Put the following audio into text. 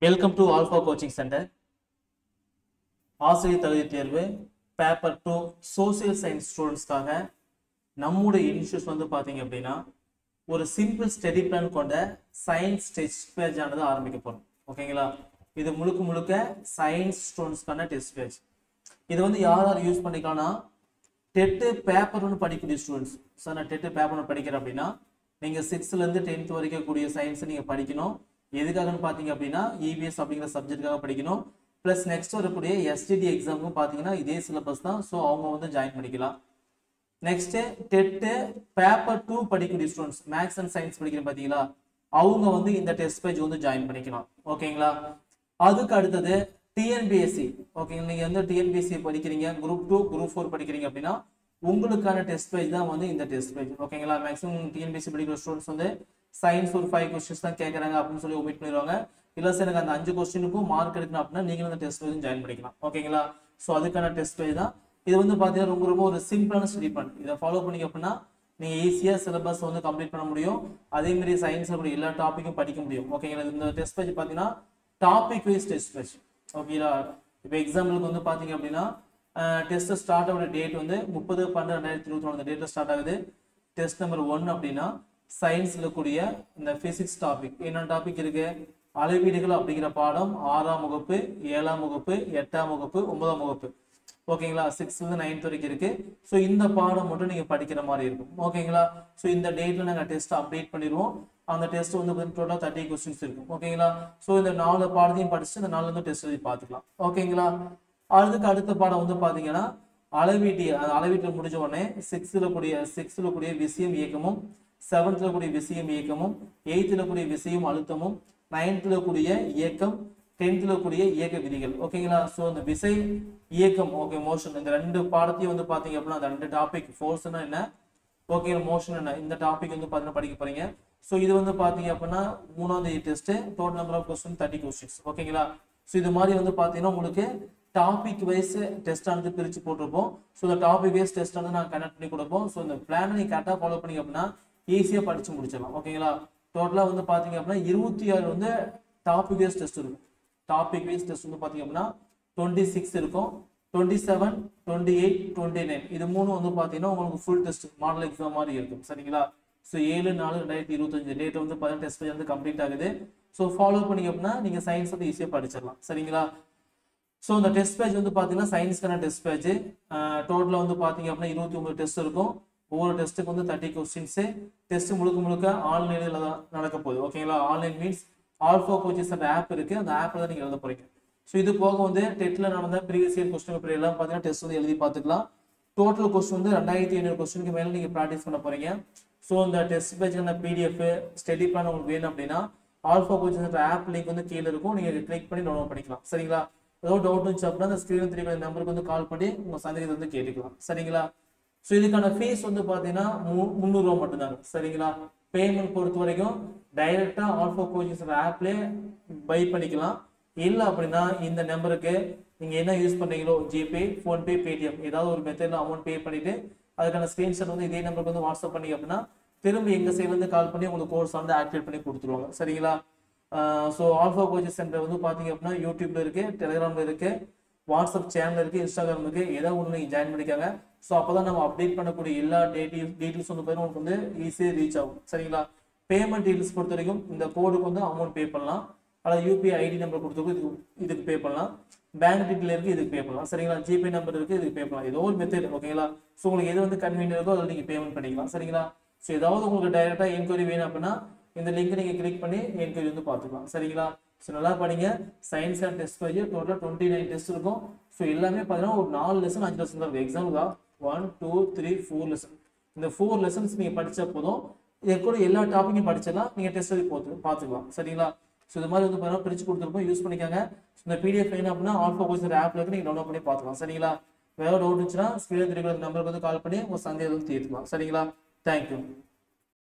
Welcome to alpha coaching centre. ஆசிரியர் தகுதி தேர்வு பேப்பர் 2 சோசியல் சயின்ஸ் ஸ்டூடெண்ட்ஸ்க்காக நம்முடைய இன்ஸ்டியூட் வந்து பார்த்தீங்க அப்படின்னா ஒரு சிம்பிள் ஸ்டடி பிளான் கொண்ட சயின்ஸ் டெஸ்ட் பேஜ் ஆனது ஆரம்பிக்க போகிறோம். ஓகேங்களா? இது முழுக்க முழுக்க சயின்ஸ் ஸ்டூடெண்ட்ஸ்க்கான டெஸ்ட் பேஜ். இது வந்து யார் யார் யூஸ் பண்ணிக்கலாம்னா டெட்டு பேப்பர் ஒன்று படிக்கக்கூடிய ஸ்டூடெண்ட்ஸ். சார் நான் டெட்டு பேப்பர் ஒன்று படிக்கிறேன் அப்படின்னா நீங்கள் 6th-லேருந்து 10th வரைக்கும் கூடிய சயின்ஸை நீங்கள் படிக்கணும். எதுக்காகன்னு பார்த்தீங்க அப்படின்னா இபிஎஸ் அப்படிங்கிற சப்ஜெக்டுக்காக படிக்கணும். ப்ளஸ் நெக்ஸ்ட் வரக்கூடிய எஸ்டிடி எக்ஸாமுக்கும் பார்த்தீங்கன்னா இதே சிலபஸ் தான். ஸோ அவங்க வந்து ஜாயின் பண்ணிக்கலாம். நெக்ஸ்ட் டெட்டு பேப்பர் 2 படிக்கக்கூடிய ஸ்டூடெண்ட்ஸ் மேக்ஸ் அண்ட் சயின்ஸ் படிக்கிறேன் பார்த்தீங்களா, அவங்க வந்து இந்த டெஸ்ட் பேஜ் வந்து ஜாயின் பண்ணிக்கலாம். ஓகேங்களா? அதுக்கு அடுத்தது டிஎன்பிஎஸ்சி. ஓகேங்களா? நீங்கள் வந்து டிஎன்பிஎஸ்சி படிக்கிறீங்க, குரூப் 2 குரூப் 4 படிக்கிறீங்க அப்படின்னா உங்களுக்கான டெஸ்ட் பேஜ் தான் வந்து இந்த டெஸ்ட் பேஜ். ஓகேங்களா? மேக்ஸிமம் டிஎன்பிஎஸ்சி படிக்கிற ஸ்டூடெண்ட்ஸ் வந்து சயின்ஸ் ஒரு 5 கொஸ்டின்ஸ் தான் கேட்குறாங்க அப்படின்னு சொல்லி ஒமிட் பண்ணிடுவாங்க. இல்லை சார் எனக்கு அந்த 5 கொஸ்டினுக்கும் மார்க் எடுக்கணும் அப்படின்னா நீங்களும் அந்த டெஸ்ட் பேஜ் ஜாயின் பண்ணிக்கலாம். ஓகேங்களா? ஸோ அதுக்கான டெஸ்ட் பேஜ் தான் இது. வந்து பார்த்தீங்கன்னா ரொம்ப ரொம்ப ஒரு சிம்பிளான ஸ்டடி பிளான். இதை ஃபாலோ பண்ணிங்க அப்படின்னா நீங்கள் ஈஸியாக சிலபஸ் வந்து கம்ப்ளீட் பண்ண முடியும். அதேமாதிரி சயின்ஸில் கூட எல்லா டாப்பிக்கும் படிக்க முடியும். ஓகேங்களா? இந்த டெஸ்ட் பேஜ் பார்த்தீங்கன்னா டாபிக் வைஸ் டெஸ்ட் பேஜ். ஓகேங்களா? இப்போ எக்ஸாம்பிளுக்கு வந்து பார்த்தீங்க அப்படின்னா டெஸ்ட் ஸ்டார்ட் ஆகிற டேட் வந்து 30/12/2021 அந்த டேட்டில் ஸ்டார்ட் ஆகுது. டெஸ்ட் நம்பர் 1 அப்படின்னா சயின்ஸ்ல கூடிய இந்த பிசிக்ஸ் டாபிக். என்னென்ன டாபிக் இருக்கு? அளவீடுகள் அப்படிங்கிற பாடம் 6ஆம் வகுப்பு, 7ஆம் வகுப்பு, 8ஆம் வகுப்பு, 9ஆம் வகுப்பு. ஓகேங்களா? 6th-லேருந்து 9th வரைக்கும் இருக்கு. ஸோ இந்த பாடம் மட்டும் நீங்க படிக்கிற மாதிரி இருக்கும். ஓகேங்களா? ஸோ இந்த டேட்ல நாங்கள் டெஸ்ட் அப்டேட் பண்ணிடுவோம். அந்த டெஸ்ட் வந்து டோட்டலாக 30 கொஸ்டின்ஸ் இருக்கும். ஓகேங்களா? ஸோ இந்த 4 பாடத்தையும் படிச்சுட்டு இந்த 4 டெஸ்ட் எழுதி பார்த்துக்கலாம். ஓகேங்களா? அதுக்கு அடுத்த பாடம் வந்து பாத்தீங்கன்னா அளவீட்டு முடிஞ்ச உடனே 6th-ல கூடிய விஷயம் இயக்கமும், 7th-ல கூடிய விஷயம் இயக்கமும், 8th-ல கூடிய விஷயம் அழுத்தமும், 9th-ல கூடிய இயக்கம், 10th-ல கூடிய இயக்க விதிகள். ஓகேங்களா? ஸோ இந்த விசை இயக்கம், ஓகே, மோஷன், இந்த 2 பாடத்தையும் வந்து பாத்தீங்க அப்படின்னா அந்த 2 டாபிக், ஃபோர்ஸ்னா என்ன, ஓகே, மோஷன் என்ன, இந்த டாபிக் வந்து பாத்தீங்கன்னா படிக்க போறீங்க. ஸோ இது வந்து பாத்தீங்க அப்படின்னா 3வது test. Total number of question 30 questions. ஓகேங்களா? ஸோ இது மாதிரி வந்து பாத்தீங்கன்னா உங்களுக்கு டாபிக் வைஸ் டெஸ்ட் ஆனது பிரிச்சு போட்டிருப்போம். ஸோ இந்த டாபிக் வைஸ் டெஸ்ட் வந்து நான் கனெக்ட் பண்ணி கொடுப்போம். ஸோ இந்த பிளானை நீங்க கரெக்டாக ஃபாலோ பண்ணீங்க அப்படின்னா ஈஸியாக படிச்சு முடிச்சிடலாம். ஓகேங்களா? டோட்டலாக வந்து பார்த்தீங்க அப்படின்னா 26 வந்து டாபிக் வைஸ் டெஸ்ட் இருக்கும். டாபிக் வைஸ் டெஸ்ட் வந்து பார்த்தீங்க அப்படின்னா 26 இருக்கும், 27, 28, 29 இது 3 வந்து பார்த்தீங்கன்னா உங்களுக்கு ஃபுல் டெஸ்ட் மாடல் எக்ஸாம் மாதிரி இருக்கும். சரிங்களா? ஸோ 7/4/2025 டேட் வந்து பார்த்தீங்கன்னா டெஸ்ட் வந்து கம்ப்ளீட் ஆகுது. ஸோ ஃபாலோ பண்ணீங்க அப்படின்னா நீங்கள் சயின்ஸ் வந்து ஈஸியாக படிச்சிடலாம். சரிங்களா? ஸோ இந்த டெஸ்ட் பேஜ் வந்து பார்த்தீங்கன்னா சயின்ஸ்க்கான டெஸ்ட் பேஜ். டோட்டலாக வந்து பார்த்தீங்க அப்படின்னா 29 டெஸ்ட் இருக்கும். ஒவ்வொரு டெஸ்ட்டுக்கு வந்து 30 கொஸ்டின்ஸு. டெஸ்ட் முழுக்க முழுக்க ஆன்லைனில் தான் நடக்க போகுது. ஓகேங்களா? ஆன்லைன் மீன்ஸ் ஆல்ஃபா கோச்சஸ் அந்த ஆப் இருக்குது, அந்த ஆப்பில் தான் நீங்கள் எழுத போகிறீங்க. ஸோ இது போக வந்து டெட்டில் நடந்த ப்ரீவியஸ் இயர் கொஸ்டின் பேப்பர் எல்லாம் பார்த்தீங்கன்னா டெஸ்ட் வந்து எழுதி பார்த்துக்கலாம். டோட்டல் கொஸ்டின் வந்து 2500 கொஸ்டினுக்கு மேலே நீங்கள் ப்ராக்டிஸ் பண்ண போகிறீங்க. ஸோ இந்த டெஸ்ட் பேஜ்க்கான பிடிஎஃப் ஸ்டடி பிளான் உங்களுக்கு வேணும் அப்படின்னா ஆல்ஃபா கோச்சஸ் ஆப் லிங்க் வந்து கீழே இருக்கும், நீங்கள் கிளிக் பண்ணி டவுன்லோட் பண்ணிக்கலாம். சரிங்களா? ஏதோ டவுட் இருந்துச்சு அப்படின்னா அந்த ஸ்க்ரீன் தெரிய நம்பருக்கு வந்து கால் பண்ணி உங்கள் சந்தேகத்தை வந்து கேட்டுக்கலாம். சரிங்களா? ஸோ இதுக்கான ஃபீஸ் வந்து பார்த்தீங்கன்னா 300 ரூபா மட்டும்தாங்க. சரிங்களா? பேமெண்ட் பொறுத்த வரைக்கும் டைரெக்டாக ஆல்ஃபா கோச்சஸ் ஆப்லேயே பை பண்ணிக்கலாம். இல்லை அப்படின்னா இந்த நம்பருக்கு நீங்கள் என்ன யூஸ் பண்ணுறீங்களோ ஜிபே, ஃபோன்பே, பேடிஎம் ஏதாவது ஒரு மெத்தடில் அமௌண்ட் பே பண்ணிவிட்டு அதுக்கான ஸ்க்ரீன்ஷாட் வந்து இதே நம்பருக்கு வந்து வாட்ஸ்அப் பண்ணிங்க அப்படின்னா திரும்ப எங்கள் சைட்லேருந்து கால் பண்ணி உங்களுக்கு கோர்ஸ் வந்து ஆக்டிவேட் பண்ணி கொடுத்துருவாங்க. சரிங்களா? ஸோ ஆல்ஃபா கோச்சஸ் சென்டர் வந்து பார்த்தீங்க அப்படின்னா யூடியூப்ல இருக்கு, டெலிகிராமில் இருக்கு, வாட்ஸ்அப் சேனல் இருக்கு, இன்ஸ்டாகிராம் இருக்கு. ஏதாவது ஒன்று நீங்கள் ஜாயின் பண்ணிக்காங்க. ஸோ அப்போ தான் நம்ம அப்டேட் பண்ணக்கூடிய எல்லா டீட்டெயில்ஸ் வந்து பார்த்தீங்கன்னா உங்களுக்கு வந்து ஈஸியாக ரீச் ஆகும். சரிங்களா? பேமெண்ட் டீட்டெயில்ஸ் பொறுத்த வரைக்கும் இந்த கோடுக்கு வந்து அமௌண்ட் பே பண்ணலாம், அதாவது யூபிஐ ஐடி நம்பர் கொடுத்துருக்கு இதுக்கு பே பண்ணலாம், பேங்க் டீட்டெயில் இருக்கு இதுக்கு பே பண்ணலாம். சரிங்களா? ஜிபே நம்பர் இருக்கு இதுக்கு பே பண்ணலாம். ஏதோ ஒரு மெத்தட். ஓகேங்களா? ஸோ உங்களுக்கு எது வந்து கன்வீனியன்ட் இருக்கோ அதில் நீங்கள் பேமெண்ட் பண்ணிக்கலாம். சரிங்களா? ஸோ ஏதாவது உங்களுக்கு டைரெக்டாக என்கொயரி வேணும் அப்படின்னா இந்த லிங்க் நீங்கள் கிளிக் பண்ணி என்கொயரி வந்து பார்த்துக்கலாம். சரிங்களா? ஸோ நல்லா படிங்க. சயின்ஸ் அண்ட் டெஸ்ட் பேஜ் டோட்டலாக 29 டெஸ்ட் இருக்கும். ஸோ எல்லாமே பார்த்தீங்கன்னா ஒரு 4 லெசன் 5 லெசன் தான் இருக்கும். எக்ஸாம் தான் 1, 2, 3, 4 லெசன். இந்த 4 லெசன்ஸ் நீங்கள் படித்தா போதும். இது கூட எல்லா டாப்பிக்கும் படிச்சிடலாம். நீங்கள் டெஸ்ட் எழுதி பார்த்துக்கலாம். சரிங்களா? ஸோ இது மாதிரி வந்து பார்த்தீங்கன்னா பிரித்து கொடுத்துருப்போம், யூஸ் பண்ணிக்காங்க. இந்த பிடிஎஃப் வேணும் அப்படின்னா ஆல்ஃபா கோச்சஸ் ஆப்ல இருக்கு, நீங்கள் டவுன்லோட் பண்ணி பார்த்துக்கலாம். சரிங்களா? வேறு டவுட் இருந்துச்சுன்னா ஸ்க்ரீன் தெரிவிக்கிற நம்பருக்கு வந்து கால் பண்ணி உங்கள் சந்தேகம் தீர்த்துக்கலாம். சரிங்களா? தேங்க்யூ.